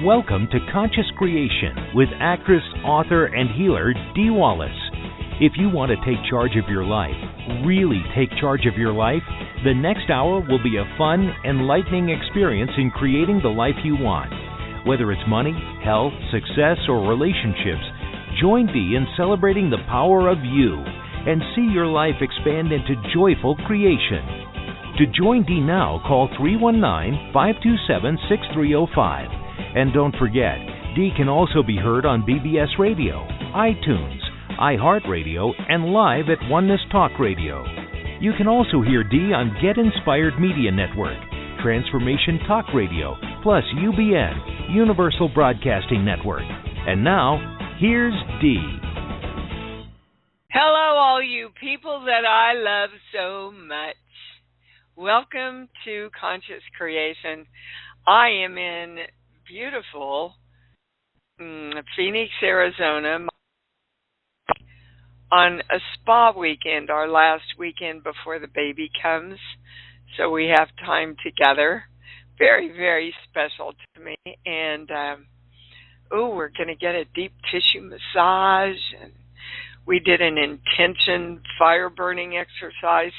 Welcome to Conscious Creation with actress, author, and healer Dee Wallace. If you want to take charge of your life, really take charge of your life, the next hour will be a fun, enlightening experience in creating the life you want. Whether it's money, health, success, or relationships, join Dee in celebrating the power of you and see your life expand into joyful creation. To join Dee now, call 319-527-6305. And don't forget, Dee can also be heard on BBS Radio, iTunes, iHeartRadio, and live at Oneness Talk Radio. You can also hear Dee on Get Inspired Media Network, Transformation Talk Radio, plus UBN, Universal Broadcasting Network. And now, here's Dee. Hello, all you people that I love so much. Welcome to Conscious Creation. I am in beautiful Phoenix, Arizona on a spa weekend, our last weekend before the baby comes. So we have time together. Very, very special to me. And, we're going to get a deep tissue massage. And we did an intention fire burning exercise.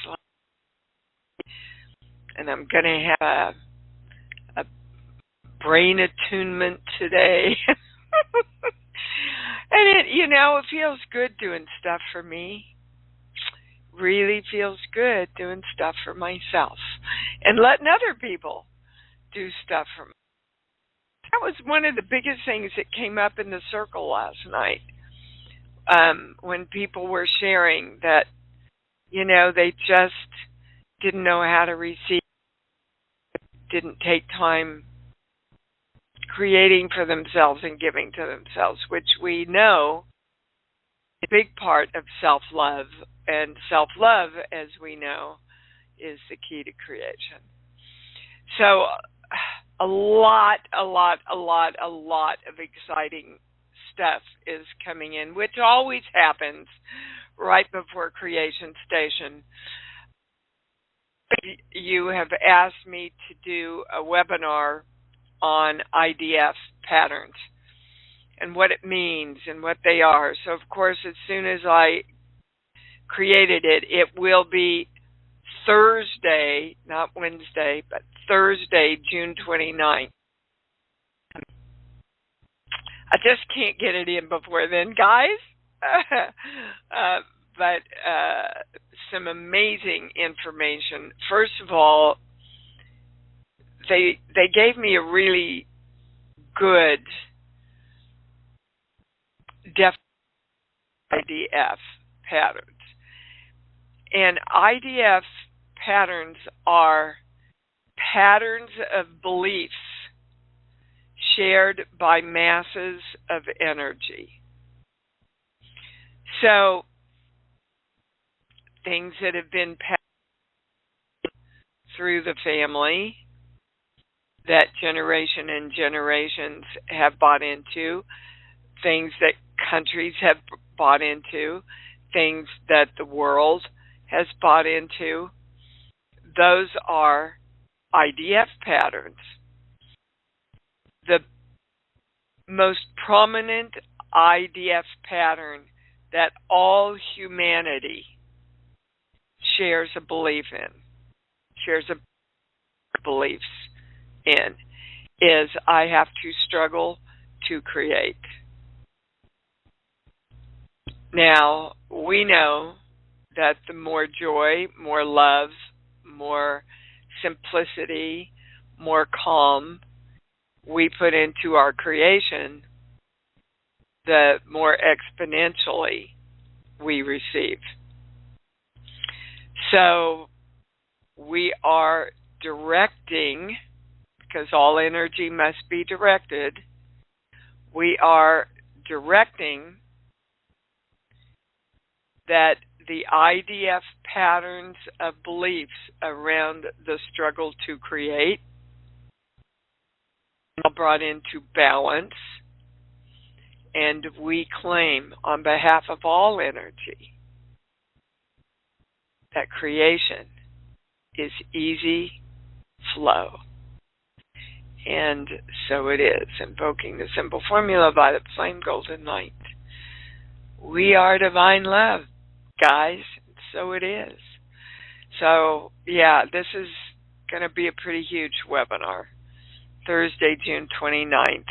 And I'm going to have a brain attunement today. And it feels good doing stuff for me. Really feels good doing stuff for myself and letting other people do stuff for me. That was one of the biggest things that came up in the circle last night, when people were sharing that, they just didn't know how to receive, didn't take time creating for themselves and giving to themselves, which we know is a big part of self-love. And self-love, as we know, is the key to creation. So a lot of exciting stuff is coming in, which always happens right before Creation Station. You have asked me to do a webinar on IDF patterns and what it means and what they are. So, of course, as soon as I created it, it will be Thursday, not Wednesday, but Thursday, June 29th. I just can't get it in before then, guys. But some amazing information. First of all, they gave me a really good IDF patterns. And IDF patterns are patterns of beliefs shared by masses of energy. So, things that have been passed through the family that generation and generations have bought into, things that countries have bought into, things that the world has bought into, those are IDF patterns. The most prominent IDF pattern that all humanity shares a belief in, beliefs in, is I have to struggle to create. Now, we know that the more joy, more love, more simplicity, more calm we put into our creation, the more exponentially we receive. So we are directing, because all energy must be directed, we are directing that the IDF patterns of beliefs around the struggle to create are brought into balance, and we claim on behalf of all energy that creation is easy flow. And so it is. Invoking the simple formula by the flame golden light. We are divine love, guys. So it is. So, yeah, this is going to be a pretty huge webinar. Thursday, June 29th.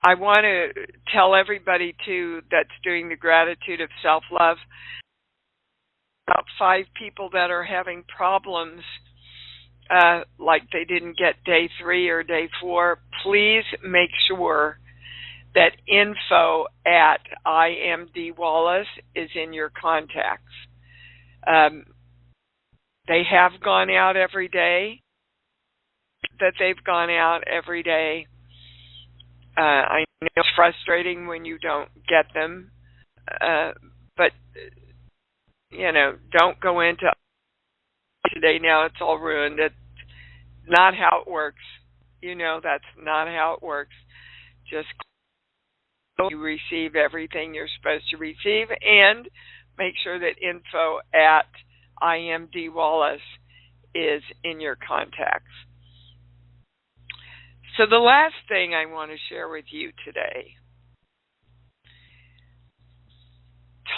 I want to tell everybody, too, that's doing the gratitude of self-love, about 5 people that are having problems, like they didn't get day 3 or day 4. Please make sure that info at IMD Wallace is in your contacts. They have gone out every day. That they've gone out every day. I know it's frustrating when you don't get them, but don't go into today. Now it's all ruined. It's not how it works. That's not how it works. Just you receive everything you're supposed to receive, and make sure that info at IMD Wallace is in your contacts. So the last thing I want to share with you today,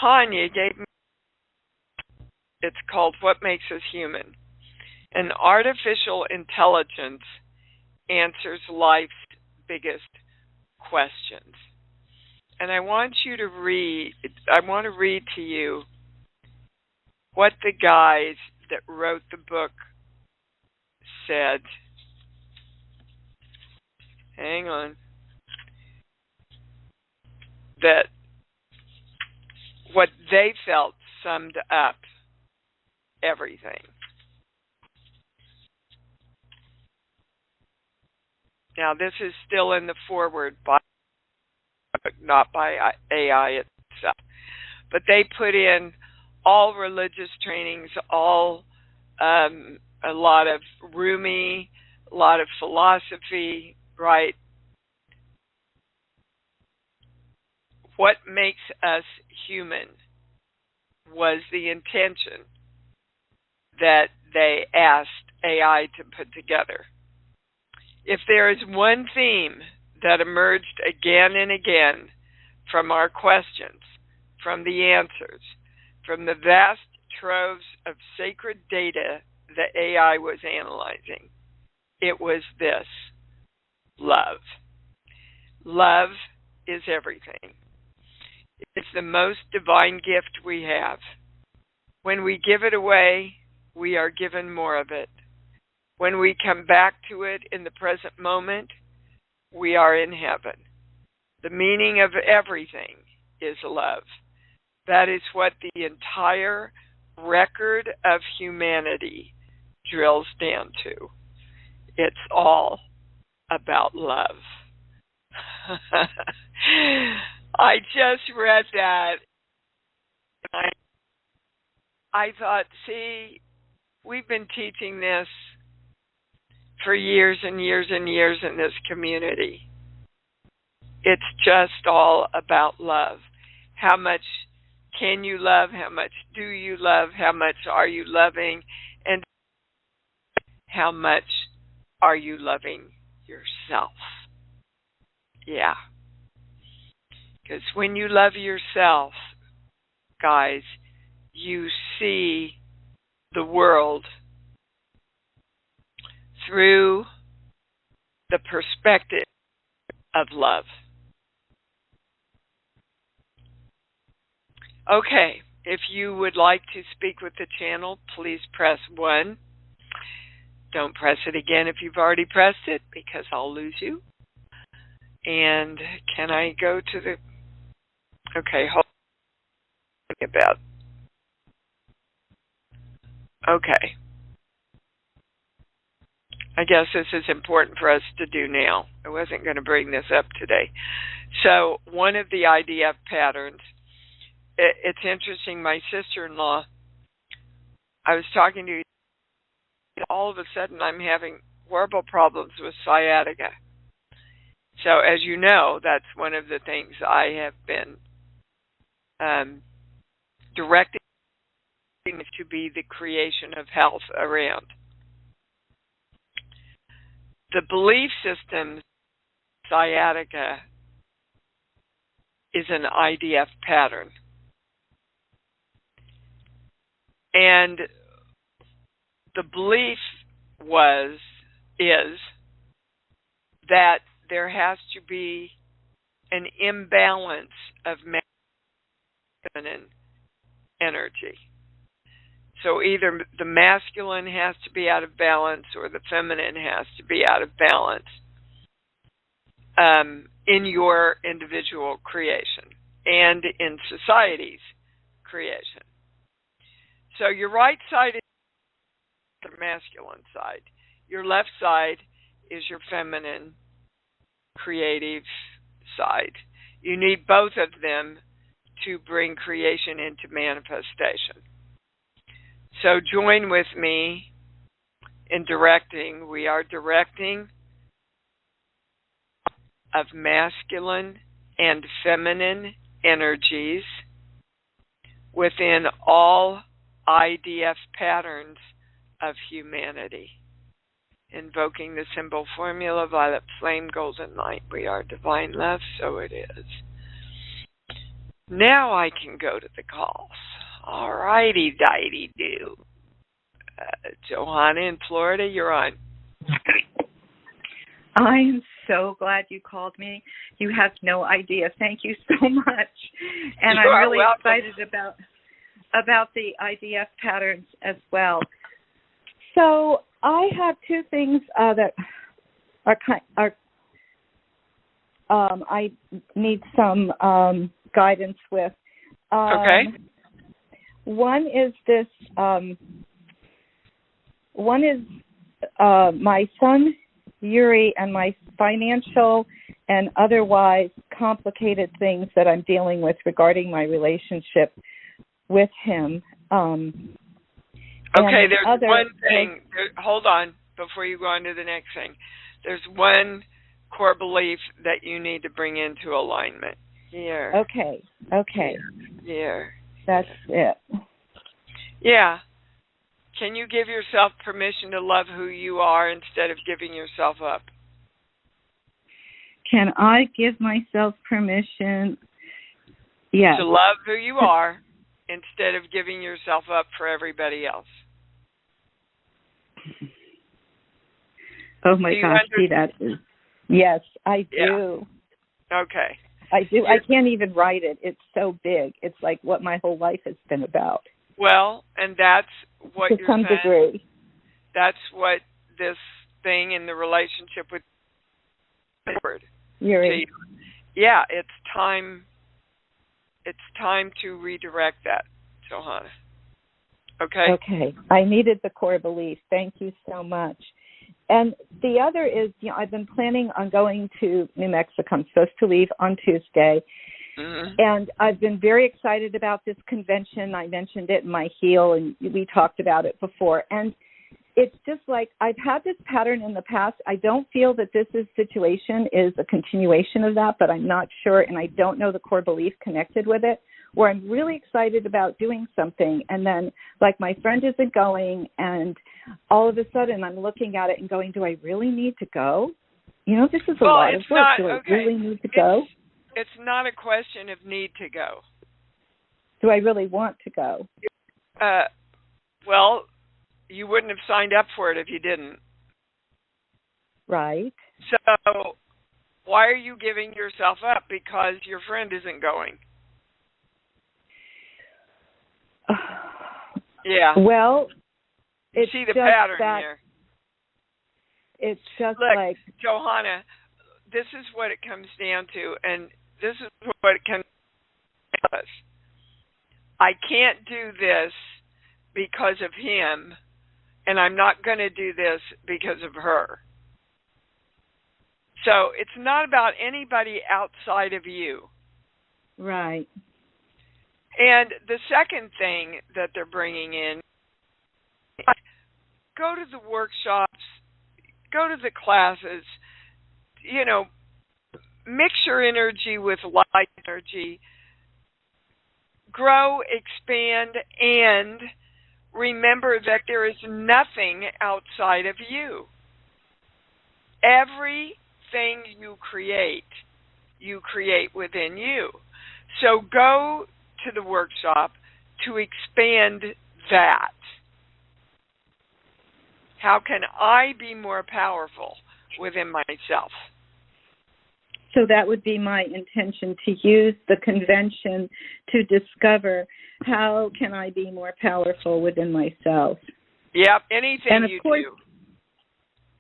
Tanya gave me, it's called What Makes Us Human. And artificial intelligence answers life's biggest questions. And I want to read to you what the guys that wrote the book said. Hang on. That what they felt summed up everything. Now, this is still in the foreword, not by AI itself. But they put in all religious trainings, a lot of Rumi, a lot of philosophy, right? What makes us human was the intention that they asked AI to put together. If there is one theme that emerged again and again from our questions, from the answers, from the vast troves of sacred data that AI was analyzing, it was this: love. Love is everything. It's the most divine gift we have. When we give it away, we are given more of it. When we come back to it in the present moment, we are in heaven. The meaning of everything is love. That is what the entire record of humanity drills down to. It's all about love. I just read that. I thought, see, we've been teaching this for years and years and years in this community. It's just all about love. How much can you love? How much do you love? How much are you loving? And how much are you loving yourself? Yeah. Because when you love yourself, guys, you see the world through the perspective of love. Okay, if you would like to speak with the channel, please press 1. Don't press it again if you've already pressed it, because I'll lose you. And can I go to the... Okay, hold on about... Okay. I guess this is important for us to do now. I wasn't going to bring this up today. So one of the IDF patterns, it's interesting, my sister-in-law, I was talking to, all of a sudden I'm having horrible problems with sciatica. So as you know, that's one of the things I have been directing to be the creation of health around. the belief system, sciatica, is an IDF pattern. And the belief is that there has to be an imbalance of feminine energy. So either the masculine has to be out of balance or the feminine has to be out of balance in your individual creation and in society's creation. So your right side is the masculine side. Your left side is your feminine, creative side. You need both of them to bring creation into manifestation. So join with me in directing. We are directing of masculine and feminine energies within all IDF patterns of humanity. Invoking the symbol formula, violet flame, golden light. We are divine love, so it is. Now I can go to the calls. All righty, dighty do. Johanna in Florida, you're on. I am so glad you called me. You have no idea. Thank you so much. And I'm really excited about the IDF patterns as well. So I have two things that I need some guidance with. Okay. One is this. One is my son Yuri and my financial and otherwise complicated things that I'm dealing with regarding my relationship with him. Okay, there's one thing. Hold on before you go on to the next thing. There's one core belief that you need to bring into alignment. Here. Okay. Here. That's it. Yeah. Can you give yourself permission to love who you are instead of giving yourself up? Can I give myself permission? Yes. To love who you are instead of giving yourself up for everybody else. Oh my gosh, see that is. Yes, I do. Yeah. Okay. I do. I can't even write it. It's so big. It's like what my whole life has been about. Well, and that's what to you're some saying. Degree. That's what this thing in the relationship with Yuri. Yeah, it's time. It's time to redirect that, Johanna. Okay? Okay. I needed the core belief. Thank you so much. And the other is, I've been planning on going to New Mexico. I'm supposed to leave on Tuesday. Mm-hmm. And I've been very excited about this convention. I mentioned it in my heel, and we talked about it before. And it's just like I've had this pattern in the past. I don't feel that this situation is a continuation of that, but I'm not sure, and I don't know the core belief connected with it, where I'm really excited about doing something, and then, like, my friend isn't going, and all of a sudden I'm looking at it and going, do I really need to go? This is a lot of work. Do I really need to go? It's not a question of need to go. Do I really want to go? Well, you wouldn't have signed up for it if you didn't. Right. So why are you giving yourself up because your friend isn't going? Yeah. Well, you see the pattern here. It's just Look, like... Johanna, this is what it comes down to, and this is what it comes down to. I can't do this because of him, and I'm not going to do this because of her. So it's not about anybody outside of you. Right. And the second thing that they're bringing in, go to the workshops, go to the classes, mix your energy with light energy, grow, expand, and remember that there is nothing outside of you. Everything you create within you. So go to the workshop to expand that. How can I be more powerful within myself? So that would be my intention, to use the convention to discover how can I be more powerful within myself. Yep, anything and of you course, do.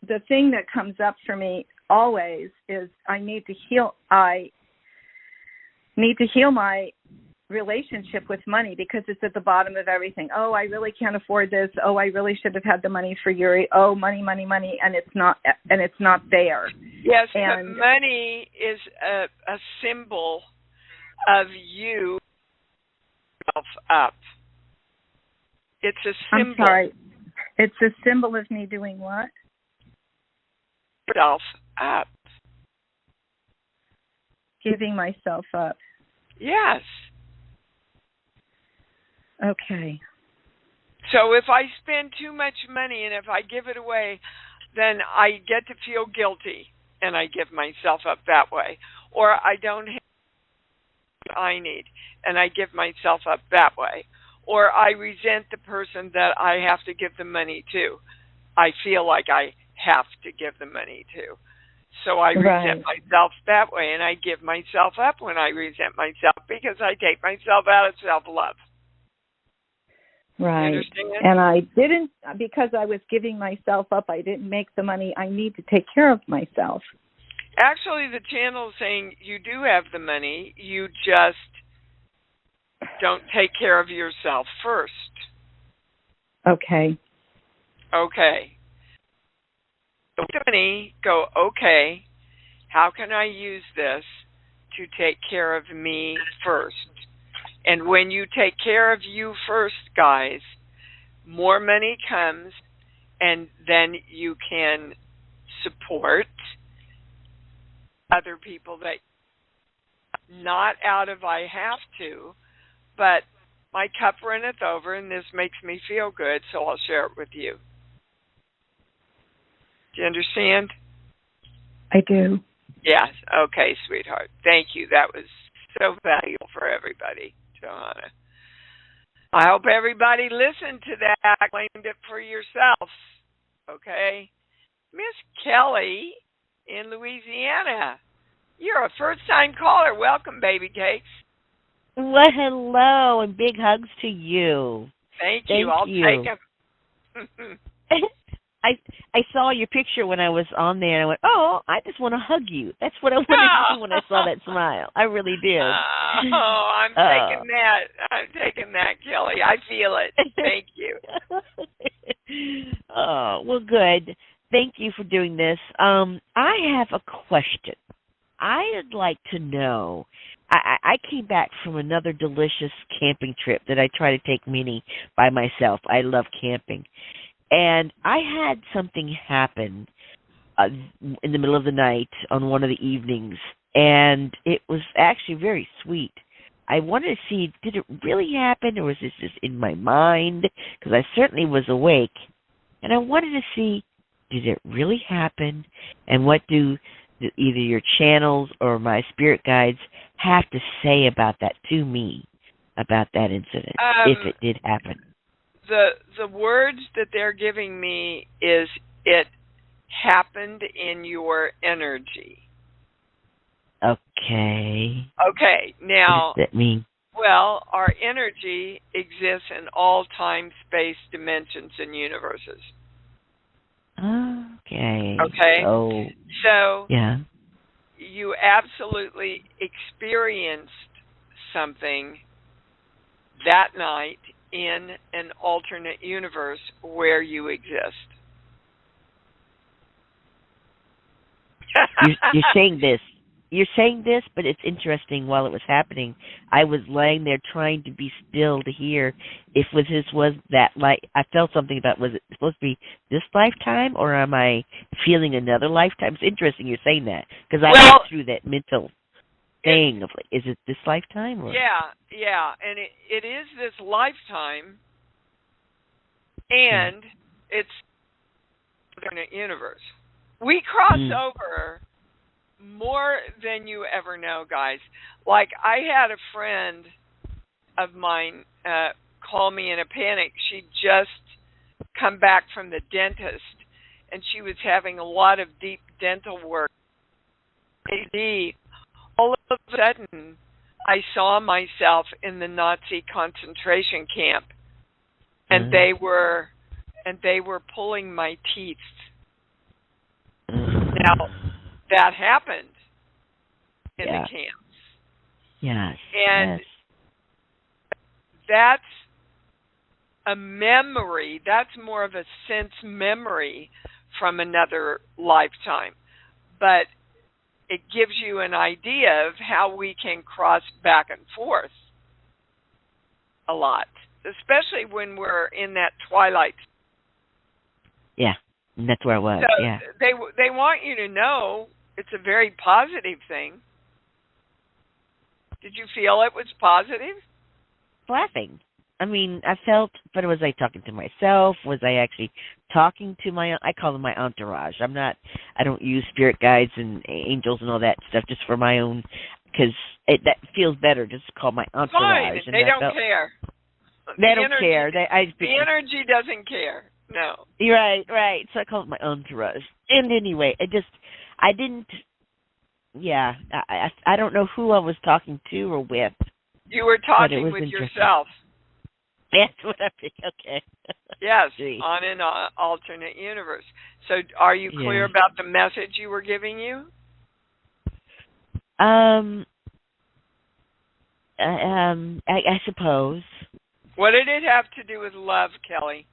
The thing that comes up for me always is I need to heal my relationship with money, because it's at the bottom of everything. Oh, I really can't afford this. Oh, I really should have had the money for Yuri. Oh, money, and it's not there. Yes, but money is a symbol of you up. It's a symbol. I'm sorry. It's a symbol of me doing what? Self up. Giving myself up. Yes. Okay. So if I spend too much money and if I give it away, then I get to feel guilty and I give myself up that way. Or I don't have what I need and I give myself up that way. Or I resent the person that I have to give the money to. I feel like I have to give the money to. So I resent myself that way, and I give myself up when I resent myself, because I take myself out of self-love. Right. You understand? And I didn't, because I was giving myself up, I didn't make the money. I need to take care of myself. Actually, the channel is saying you do have the money, you just don't take care of yourself first. Okay. Okay. So money, go, okay, how can I use this to take care of me first? And when you take care of you first, guys, more money comes, and then you can support other people that not out of I have to, but my cup runneth over and this makes me feel good, so I'll share it with you. Do you understand? I do. Yes. Okay, sweetheart. Thank you. That was so valuable for everybody, Johanna. I hope everybody listened to that, claimed it for yourself. Okay? Miss Kelly in Louisiana. You're a first-time caller. Welcome, baby cakes. Well, hello, and big hugs to you. Thank you. I'll take them. I saw your picture when I was on there, and I went, oh, I just want to hug you. That's what I wanted to do when I saw that smile. I really did. Oh, I'm taking that. I'm taking that, Kelly. I feel it. Thank you. Oh, well, good. Thank you for doing this. I have a question. I'd like to know, I came back from another delicious camping trip that I try to take Minnie by myself. I love camping. And I had something happen in the middle of the night on one of the evenings, and it was actually very sweet. I wanted to see, did it really happen, or was this just in my mind? Because I certainly was awake. And I wanted to see, did it really happen? And what do either your channels or my spirit guides have to say about that to me, about that incident, if it did happen? The words that they're giving me is, it happened in your energy. Okay. Okay, now, what does that mean? Well, our energy exists in all time, space, dimensions, and universes. Okay. Okay? Oh. So, yeah. You absolutely experienced something that night in an alternate universe where you exist. You're saying this. You're saying this, but it's interesting. While it was happening, I was laying there trying to be still to hear if this was that light. I felt something about, was it supposed to be this lifetime, or am I feeling another lifetime? It's interesting you're saying that, because I went through that mental thing of, like, is it this lifetime? Or? Yeah, and it is this lifetime, and it's an alternate universe. We cross over more than you ever know, guys. Like, I had a friend of mine call me in a panic. She'd just come back from the dentist, and she was having a lot of deep dental work. All of a sudden, I saw myself in the Nazi concentration camp, and they were pulling my teeth. Now, that happened in the camps. Yes. And that's a memory. That's more of a sense memory from another lifetime. But it gives you an idea of how we can cross back and forth a lot, especially when we're in that twilight. Yeah, and that's where I was. So yeah, they want you to know it's a very positive thing. Did you feel it was positive? Laughing. I mean, I felt, but was I talking to myself? Was I actually talking to I call them my entourage. I don't use spirit guides and angels and all that stuff just for my own, because that feels better just to call my entourage. Fine, and they don't care. They don't care. The energy doesn't care. No. Right. So I call it my entourage. And anyway, I didn't, I don't know who I was talking to or with. You were talking with yourself. That's what I think. Okay. Yes, on an alternate universe. So are you clear about the message you were giving you? I suppose. What did it have to do with love, Kelly?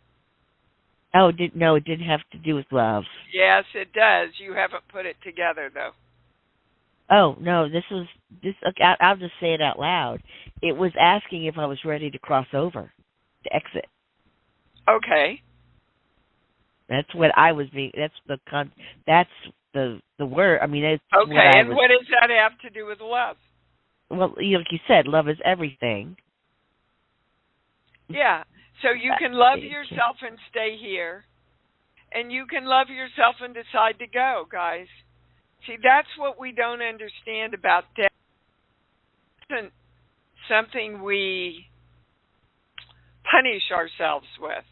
Oh, no, it didn't have to do with love. Yes, it does. You haven't put it together, though. Oh, no, okay, I'll just say it out loud. It was asking if I was ready to cross over, to exit. Okay. That's what I was being, that's the word, I mean, that's okay, and what does that have to do with love? Well, like you said, love is everything. Yeah, so you can love yourself and stay here, and you can love yourself and decide to go, guys. See, that's what we don't understand about death. It isn't something we punish ourselves with.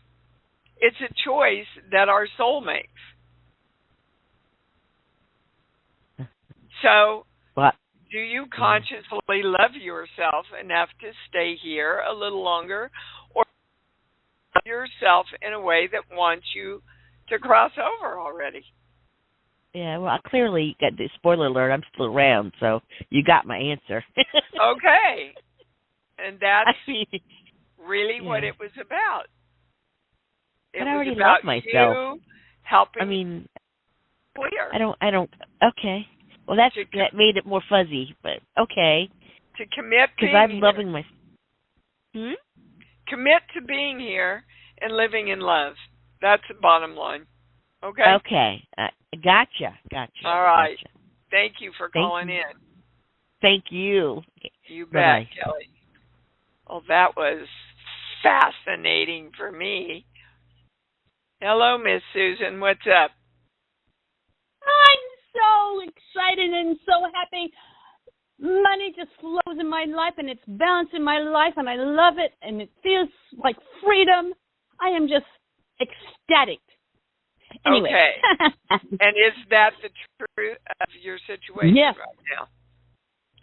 It's a choice that our soul makes. So, do you consciously love yourself enough to stay here a little longer, or love yourself in a way that wants you to cross over already? Yeah, well, I clearly got the spoiler alert. I'm still around, so you got my answer. Okay, and that's really what it was about. It I already was about love myself. You helping. I mean, clear. I don't. Okay, well, that made it more fuzzy, but okay. To commit because I'm loving myself. Commit to being here and living in love. That's the bottom line. Okay. Okay. Gotcha. All right. Gotcha. Thank you for calling in. Thank you. You bet, Bye-bye. Kelly. Well, that was fascinating for me. Hello, Miss Susan. What's up? I'm so excited and so happy. Money just flows in my life, and it's balanced in my life, and I love it, and it feels like freedom. I am just ecstatic. Anyway. Okay. And is that the truth of your situation yes. right now?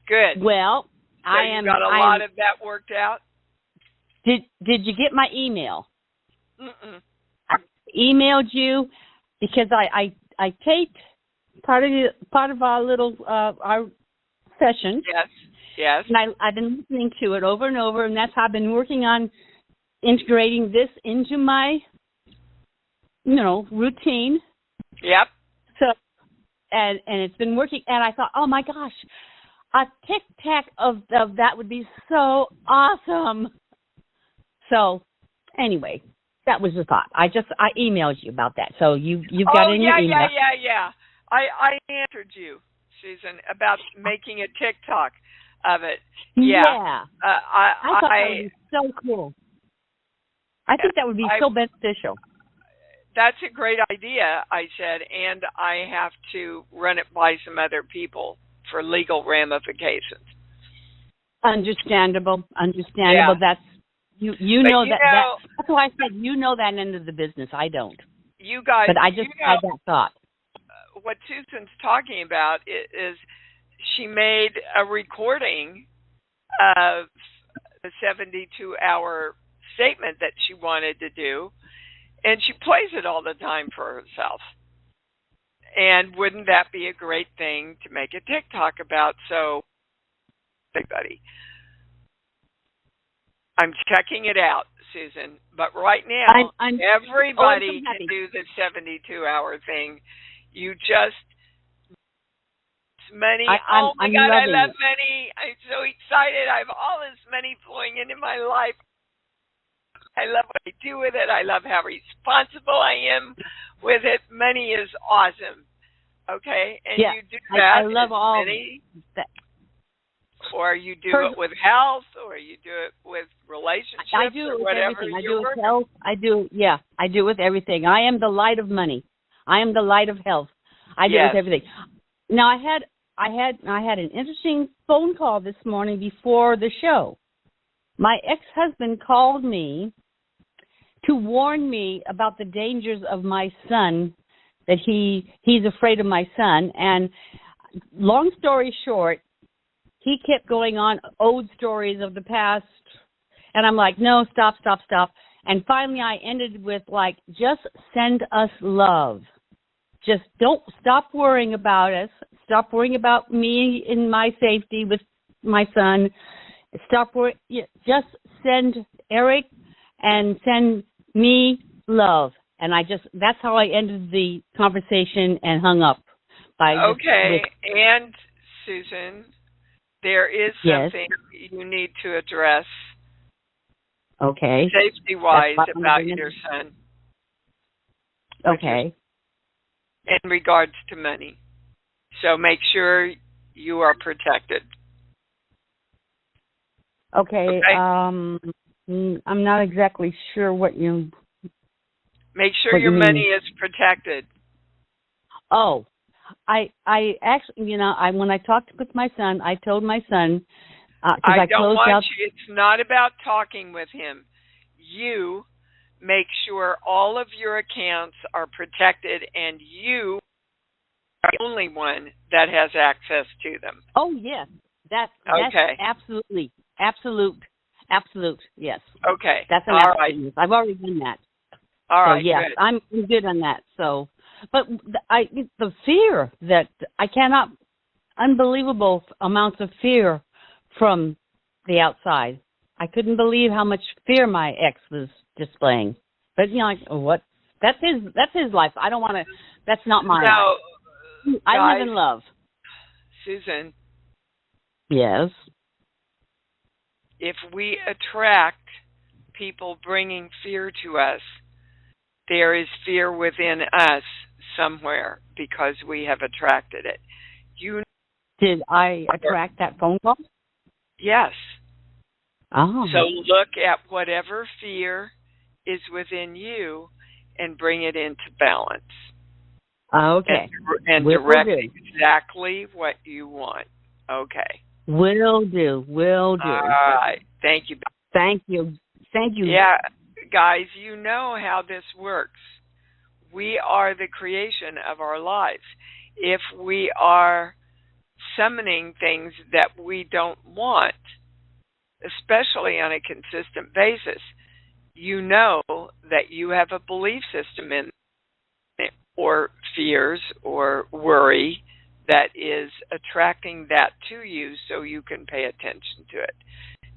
Good. Well, so you got a lot of that worked out? Did you get my email? Mm-mm. I emailed you because I taped part of our little our session. Yes. And I've been listening to it over and over, and that's how I've been working on integrating this into my routine. Yep. So, and it's been working, and I thought, oh my gosh, a tic-tac of that would be so awesome. So, anyway, that was the thought. I emailed you about that, so you've got it in your email. Yeah. I answered you, Susan, about making a TikTok of it. Yeah. I thought that would be so cool. I think that would be so beneficial. that's a great idea, I said, and I have to run it by some other people for legal ramifications. Understandable. Yeah. That's you But know that's why I said you know that end of the business. I don't. You guys, But I just had that thought. What Susan's talking about is she made a recording of the 72-hour statement that she wanted to do, and she plays it all the time for herself. And wouldn't that be a great thing to make a TikTok about? So, everybody, I'm checking it out, Susan. But right now, everybody can do the 72-hour thing. You just money. Oh my God, I love money. I'm so excited. I have all this money flowing into my life. I love what I do with it. I love how responsible I am with it. Money is awesome. Okay? And you do that. I love all money, or you do it with health, or you do it with relationships, I do it with whatever. Everything. I do it with health. I do it with everything. I am the light of money. I am the light of health. I do it with everything. Now I had an interesting phone call this morning before the show. My ex-husband called me to warn me about the dangers of my son, that he's afraid of my son. And long story short, he kept going on old stories of the past. And I'm like, no, stop. And finally I ended with just send us love. Just don't stop worrying about us. Stop worrying about me in my safety with my son. Stop worrying. Just send Eric and send me love. And that's how I ended the conversation and hung up. And Susan, there is something you need to address. Okay. Safety-wise about your son. Okay. In regards to money. So make sure you are protected. Okay. I'm not exactly sure what you... Make sure your money is protected. Oh, I actually, when I talked with my son, I told my son, I don't want you, it's not about talking with him. You make sure all of your accounts are protected and you are the only one that has access to them. Oh, yes. That's absolutely. Absolute, yes. Okay. That's an absolute. Right. I've already done that. All right, yes, good. I'm good on that. So, but the fear that I cannot, unbelievable amounts of fear from the outside. I couldn't believe how much fear my ex was displaying. But what? That's his life. I don't want to. That's not my life. I live in love. Susan. Yes. If we attract people bringing fear to us, there is fear within us somewhere because we have attracted it. Did I attract that phone call? Yes. Oh. So look at whatever fear is within you and bring it into balance. Okay. And direct exactly what you want. Okay. Will do. All right. Thank you. Thank you. Yeah, guys, you know how this works. We are the creation of our lives. If we are summoning things that we don't want, especially on a consistent basis, you know that you have a belief system in it, or fears or worry that is attracting that to you so you can pay attention to it.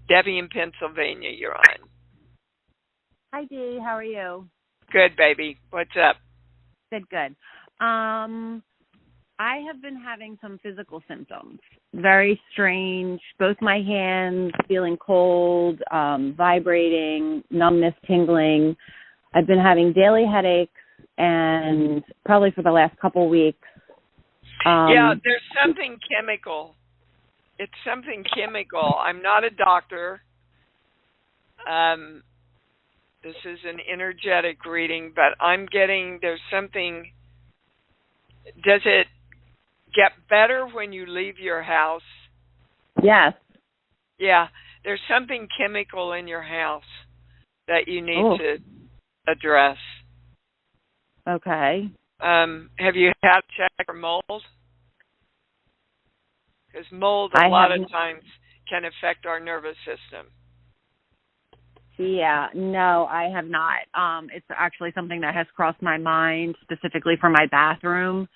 Debbie in Pennsylvania, you're on. Hi, Dee. How are you? Good, baby. What's up? Good. I have been having some physical symptoms. Very strange. Both my hands feeling cold, vibrating, numbness, tingling. I've been having daily headaches, and probably for the last couple weeks. There's something chemical. It's something chemical. I'm not a doctor. This is an energetic reading, but I'm getting there's something. Does it get better when you leave your house? Yes. Yeah, there's something chemical in your house that you need to address. Okay. Have you had to check for mold? Because mold a lot of times can affect our nervous system. Yeah, no, I have not. It's actually something that has crossed my mind specifically for my bathroom,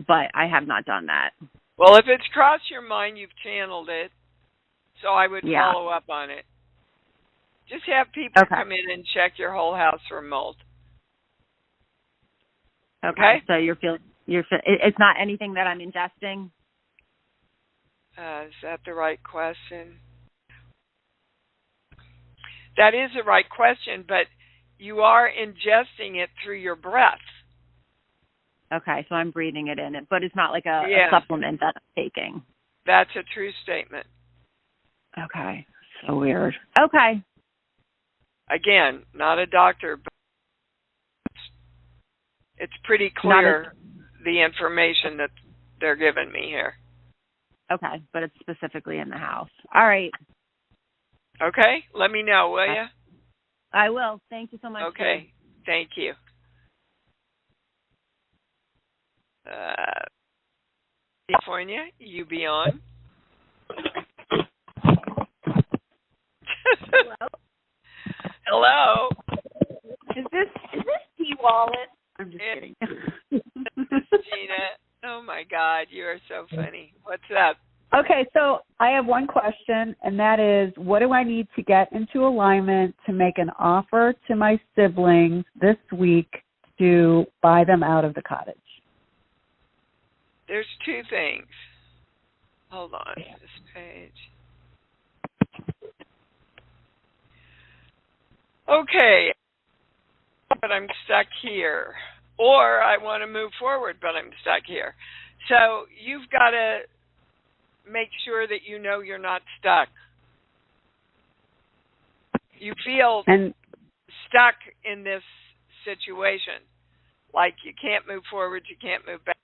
but I have not done that. Well, if it's crossed your mind, you've channeled it, so I would follow up on it. Just have people come in and check your whole house for mold. Okay? So it's not anything that I'm ingesting? Is that the right question? That is the right question, but you are ingesting it through your breath. Okay, so I'm breathing it in, but it's not like a supplement that I'm taking. That's a true statement. Okay, so weird. Okay. Again, not a doctor, but it's pretty clear the information that they're giving me here. Okay, but it's specifically in the house. All right. Okay, let me know, will you? I will. Thank you so much. Okay, thank you. California, you be on. Hello? Hello? Is this D. Wallace? I'm just kidding. Gina, oh my God, you are so funny. What's up? Okay, so I have one question, and that is, what do I need to get into alignment to make an offer to my siblings this week to buy them out of the cottage? There's two things. Hold on, this page. Okay, but I'm stuck here. Or I want to move forward, but I'm stuck here. So you've got to make sure that you know you're not stuck. You feel stuck in this situation, like you can't move forward, you can't move back.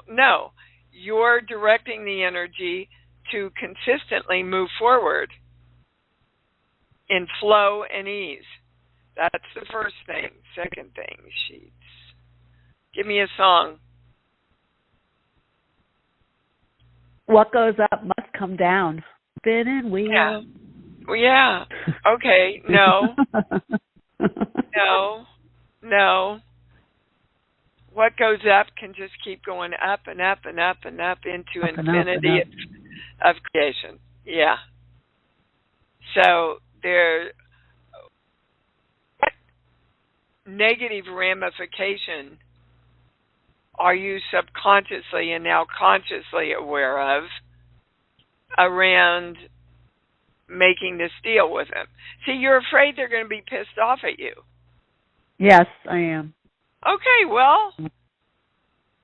No, you're directing the energy to consistently move forward in flow and ease. That's the first thing. Second thing, sheets. Give me a song. What goes up must come down. Spinning wheel. Yeah. Well, yeah. Okay. No. No. What goes up can just keep going up and up and up and up into infinity of creation. Yeah. So what negative ramification are you subconsciously and now consciously aware of around making this deal with them? See, you're afraid they're going to be pissed off at you. Yes, I am. Okay, well.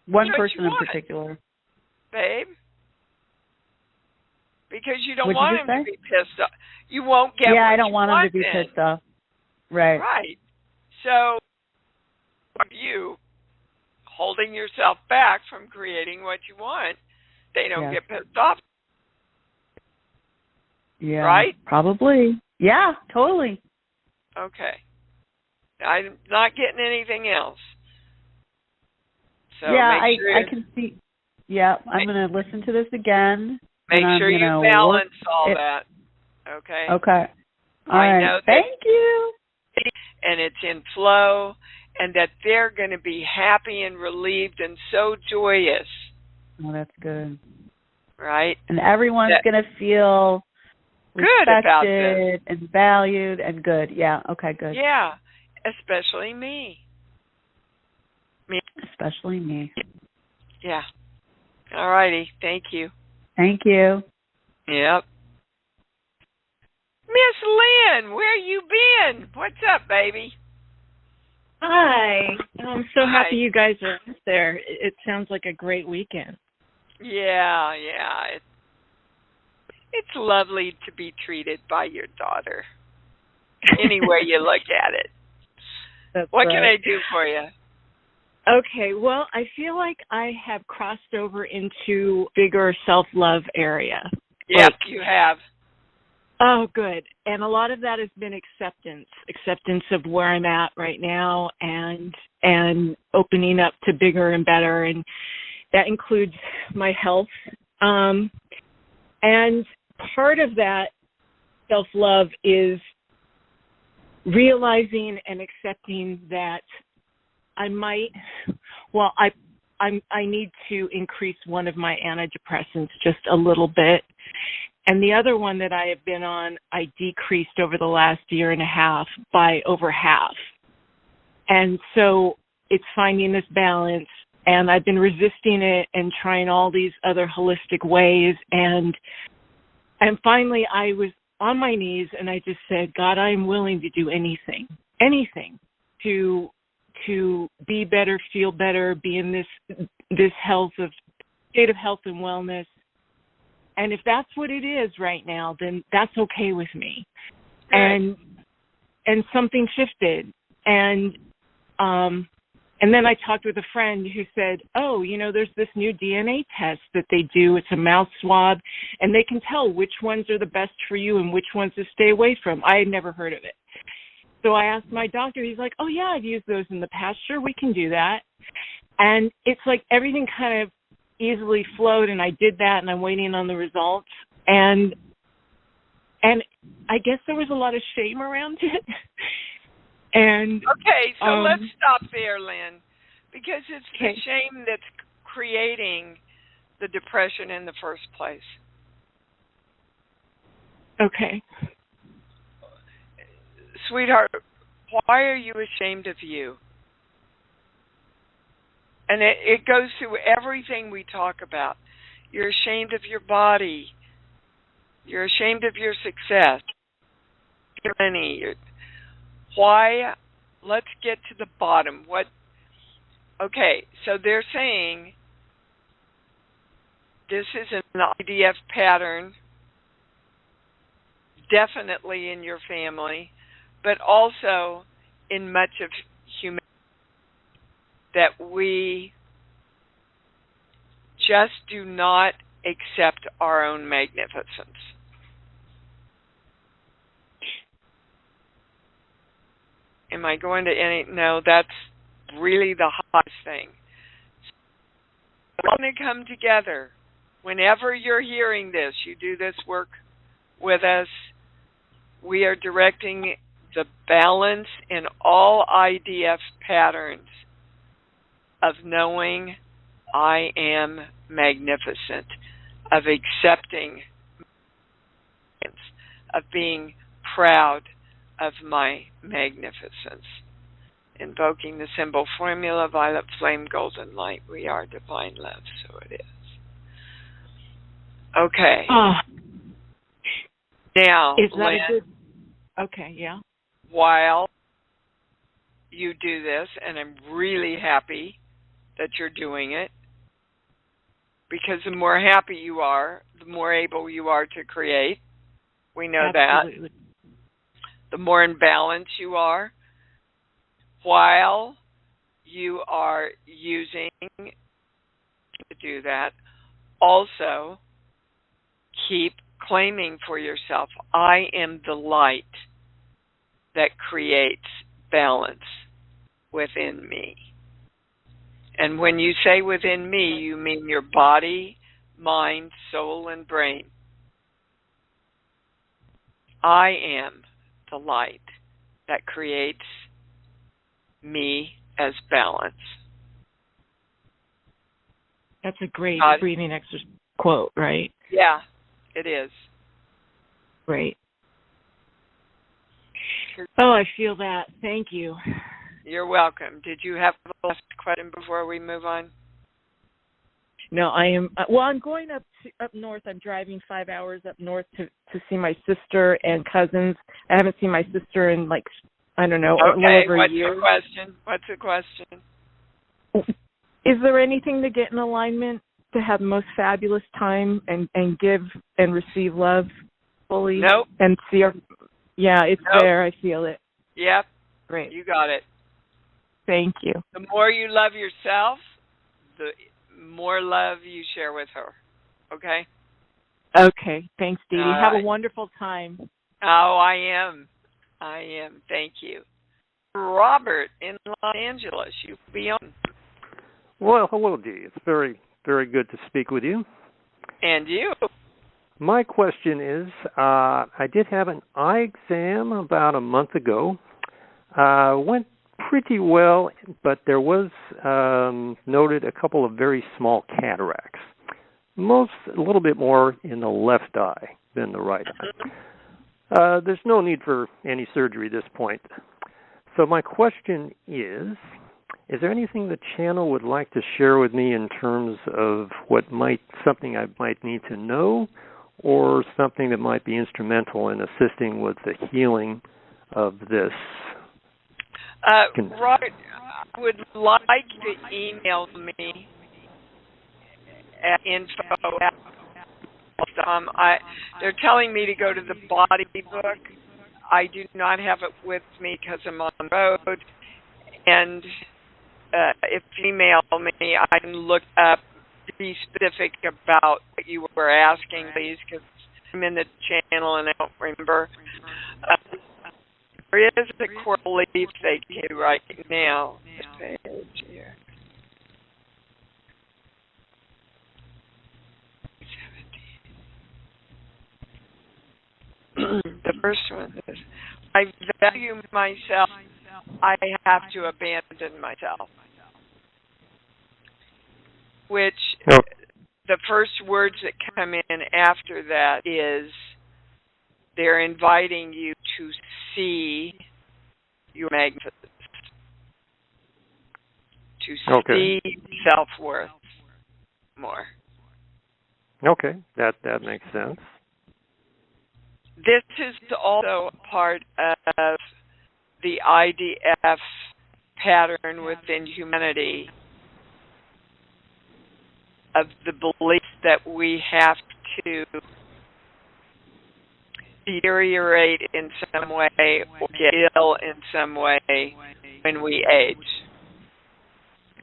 One person in particular. Babe. Because you don't want him to be pissed off. You won't get what you want. Yeah, I don't want him to be pissed off. Right. Right. So, are you holding yourself back from creating what you want? They don't get pissed off. Yeah. Right? Probably. Yeah, totally. Okay. I'm not getting anything else. So yeah, make sure I can see. Yeah, I'm going to listen to this again. Make sure you balance all that. Okay? Okay. All right. Know Thank you. And it's in flow, and that they're going to be happy and relieved and so joyous. Oh, that's good. Right? And everyone's going to feel good about this. And valued and good. Yeah, okay, good. Yeah, especially me. Especially me. Yeah. All righty. Thank you. Thank you. Yep. Miss Lynn, where you been? What's up, baby? Hi. I'm so happy you guys are out there. It sounds like a great weekend. Yeah. It's lovely to be treated by your daughter. any way you look at it. What can I do for you? Okay, well, I feel like I have crossed over into bigger self-love area. Yep, you have. Oh, good. And a lot of that has been acceptance of where I'm at right now, and opening up to bigger and better, and that includes my health. And part of that self-love is realizing and accepting that I need to increase one of my antidepressants just a little bit. And the other one that I have been on, I decreased over the last year and a half by over half. And so it's finding this balance, and I've been resisting it and trying all these other holistic ways. And finally I was on my knees and I just said, God, I am willing to do anything to be better, feel better, be in this state of health and wellness. And if that's what it is right now, then that's okay with me. Right. And something shifted. And then I talked with a friend who said, oh, there's this new DNA test that they do. It's a mouth swab, and they can tell which ones are the best for you and which ones to stay away from. I had never heard of it. So I asked my doctor. He's like, oh, yeah, I've used those in the past. Sure, we can do that. And it's like everything kind of easily flowed, and I did that, and I'm waiting on the results. And I guess there was a lot of shame around it. And okay, so let's stop there, Lynn, because it's the shame that's creating the depression in the first place. Okay. Sweetheart, why are you ashamed of you? And it goes through everything we talk about. You're ashamed of your body. You're ashamed of your success. Your money. Why? Let's get to the bottom. Okay, so they're saying this is an IDF pattern, definitely in your family, but also in much of humanity, that we just do not accept our own magnificence. Am I going to any? No, that's really the hottest thing. We're going to come together. Whenever you're hearing this, you do this work with us. We are directing the balance in all IDF patterns of knowing I am magnificent, of accepting, of being proud of my magnificence. Invoking the symbol formula, violet flame, golden light. We are divine love, so it is. Okay. Now, is that Lynn, a good? Okay, yeah. While you do this, and I'm really happy that you're doing it, because the more happy you are, the more able you are to create. We know Absolutely. that. The more in balance you are, while you are using to do that, also keep claiming for yourself, I am the light that creates balance within me. And when you say within me, you mean your body, mind, soul, and brain. I am the light that creates me as balance. That's a great breathing exercise quote, right? Yeah, it is. Great. Oh, I feel that. Thank you. You're welcome. Did you have a last question before we move on? No, I am. Well, I'm going up north. I'm driving 5 hours up north to see my sister and cousins. I haven't seen my sister in a little over a year. What's the question? Is there anything to get in alignment to have the most fabulous time and give and receive love fully? Nope. And see our... Yeah, it's Nope. there. I feel it. Yep. Great. You got it. Thank you. The more you love yourself, the more love you share with her. Okay? Okay. Thanks, Dee Dee. All Have right. a wonderful time. Oh, I am. Thank you. Robert in Los Angeles, you be on. Well, hello, Dee. It's very, very good to speak with you. And you. My question is, I did have an eye exam about a month ago. Went pretty well, but there was noted a couple of very small cataracts. A little bit more in the left eye than the right eye. There's no need for any surgery at this point. So my question is there anything the channel would like to share with me in terms of something I might need to know, or something that might be instrumental in assisting with the healing of this? Robert, I would like you to email me at info. They're telling me to go to the body book. I do not have it with me because I'm on the road. And if you email me, I can look up, be specific about what you were asking, please, because I'm in the channel and I don't remember. There is a coral leaf they do right now. Page here. The first one is, I value myself, I have to abandon myself. Which, the first words that come in after that is, they're inviting you to see your magnificence, to see self-worth more. Okay, that makes sense. This is also a part of the IDF pattern within humanity of the belief that we have to deteriorate in some way or get ill in some way when we age.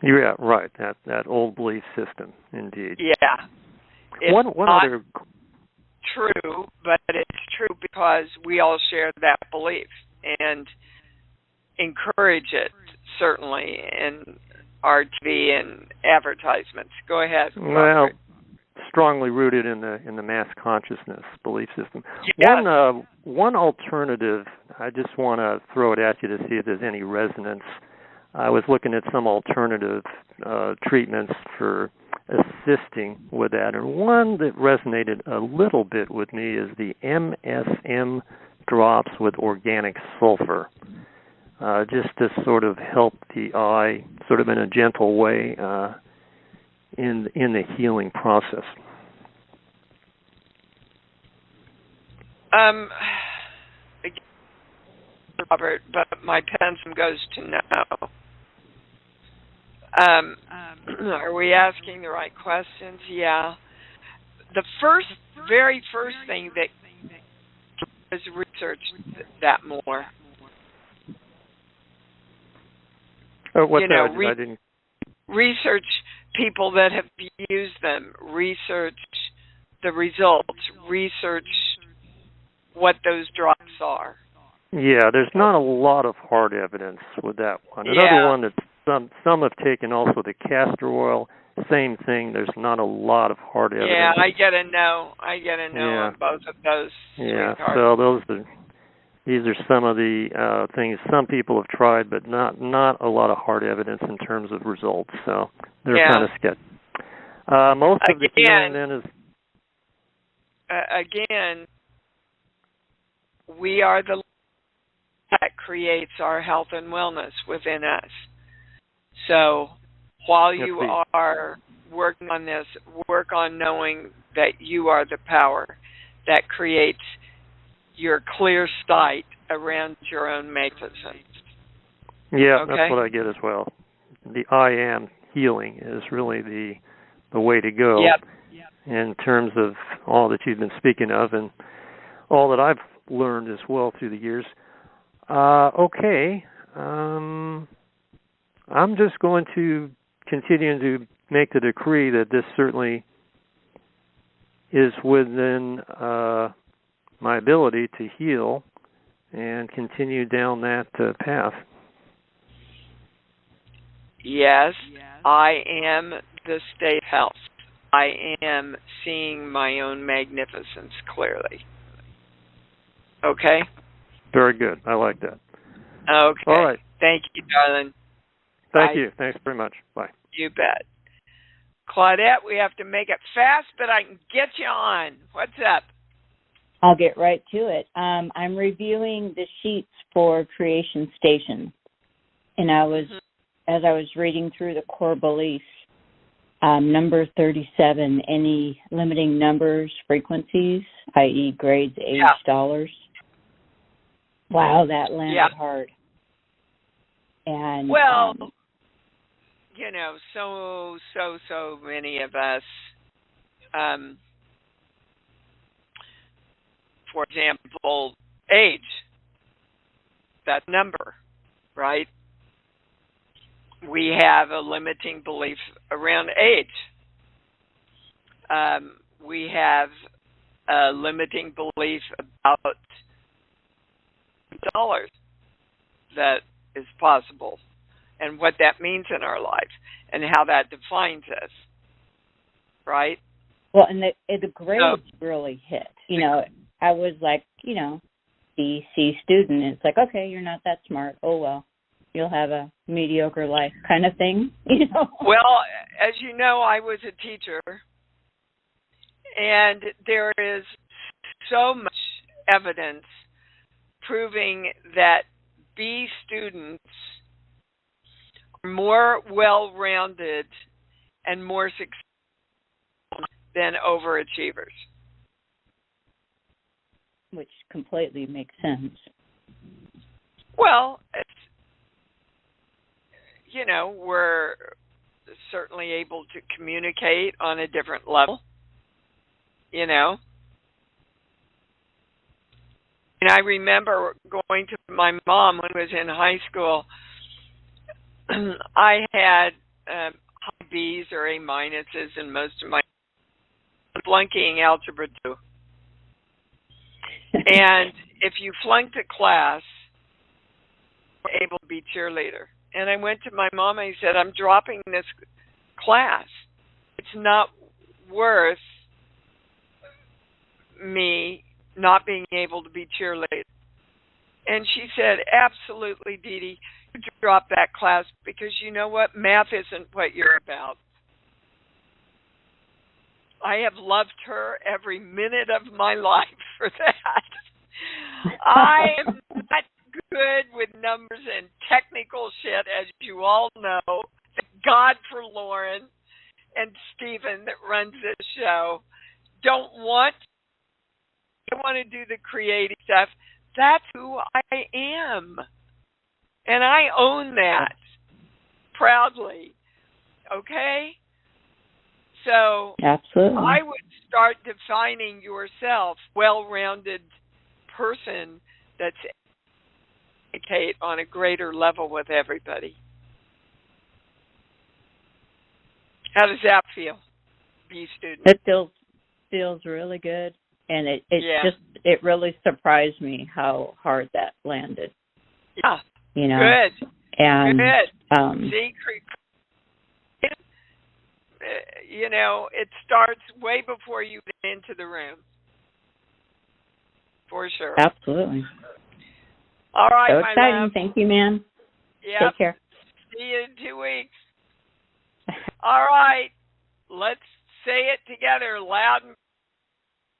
Yeah, right. That old belief system, indeed. Yeah. It's one not other true, but it's true because we all share that belief and encourage it, certainly, in our TV and advertisements. Go ahead, Robert. Well, strongly rooted in the mass consciousness belief system. Yes. One alternative, I just want to throw it at you to see if there's any resonance. I was looking at some alternative treatments for assisting with that, and one that resonated a little bit with me is the MSM drops with organic sulfur, just to sort of help the eye, sort of in a gentle way, in the healing process. Robert, but my pencil goes to no. Are we asking the right questions? Yeah. The very first thing that is research that more. I didn't. Research people that have used them. Research the results. Research what those drops are. Yeah, there's not a lot of hard evidence with that one. Another one that some have taken also the castor oil. Same thing. There's not a lot of hard evidence. Yeah, I get a no on both of those. Yeah, sweetheart. so these are some of the things some people have tried, but not a lot of hard evidence in terms of results. So they're kind of sketchy. Most of the healing then is again. We are the that creates our health and wellness within us. So while you are working on this, work on knowing that you are the power that creates your clear sight around your own magnificence. Yeah, that's what I get as well. The I am healing is really the way to go in terms of all that you've been speaking of and all that I've learned as well through the years. Okay. I'm just going to continue to make the decree that this certainly is within my ability to heal and continue down that path. Yes, I am the state of health. I am seeing my own magnificence clearly. Okay? Very good. I like that. Okay. All right. Thank you, darling. Thank Bye. you. Thanks very much. Bye. You bet. Claudette, we have to make it fast, but I can get you on. What's up? I'll get right to it. I'm reviewing the sheets for Creation Station. And as I was reading through the core beliefs, number 37, any limiting numbers, frequencies, i.e. grades, age, dollars. Wow, that landed hard. And well, you know, so many of us, for example, age, that number, right? We have a limiting belief around age. We have a limiting belief about dollars that is possible and what that means in our life and how that defines us, right? Well, and the grades really hit. You know, I was like, you know, B, C student. And it's like, okay, you're not that smart. Oh, well, you'll have a mediocre life kind of thing, you know? Well, as you know, I was a teacher, and there is so much evidence proving that B students are more well-rounded and more successful than overachievers. Which completely makes sense. Well, it's, you know, we're certainly able to communicate on a different level, you know. And I remember going to my mom when I was in high school. I had high B's or A minuses in most of my flunking Algebra 2. And if you flunked a class, you were able to be cheerleader. And I went to my mom and I said, I'm dropping this class. It's not worth me not being able to be cheerleader. And she said, absolutely, Dee Dee, you drop that class because you know what? Math isn't what you're about. I have loved her every minute of my life for that. I am not good with numbers and technical shit, as you all know. Thank God for Lauren and Stephen that runs this show. I want to do the creative stuff. That's who I am. And I own that proudly. Okay? So absolutely. I would start defining yourself well-rounded person that's communicate on a greater level with everybody. How does that feel, B student? It feels really good, and it really surprised me how hard that landed. Yeah, you know, good, and good. See, you know, it starts way before you get into the room, for sure. Absolutely. All right, so my exciting. love. Thank you, man. Yep. Take care. See you in 2 weeks. All right, let's say it together loud and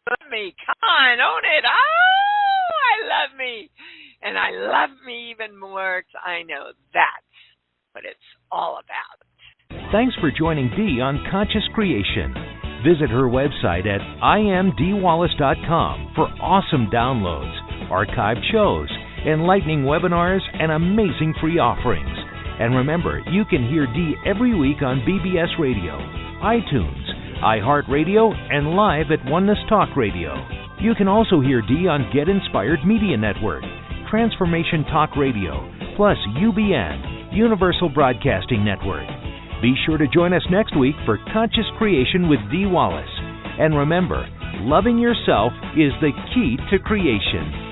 love me. Come on, own it. Oh, I love me. And I love me even more because I know that's what it's all about. Thanks for joining Dee on Conscious Creation. Visit her website at imdwallace.com for awesome downloads, archived shows, enlightening webinars, and amazing free offerings. And remember, you can hear Dee every week on BBS Radio, iTunes, iHeartRadio, and live at Oneness Talk Radio. You can also hear Dee on Get Inspired Media Network, Transformation Talk Radio, plus UBN, Universal Broadcasting Network. Be sure to join us next week for Conscious Creation with Dee Wallace. And remember, loving yourself is the key to creation.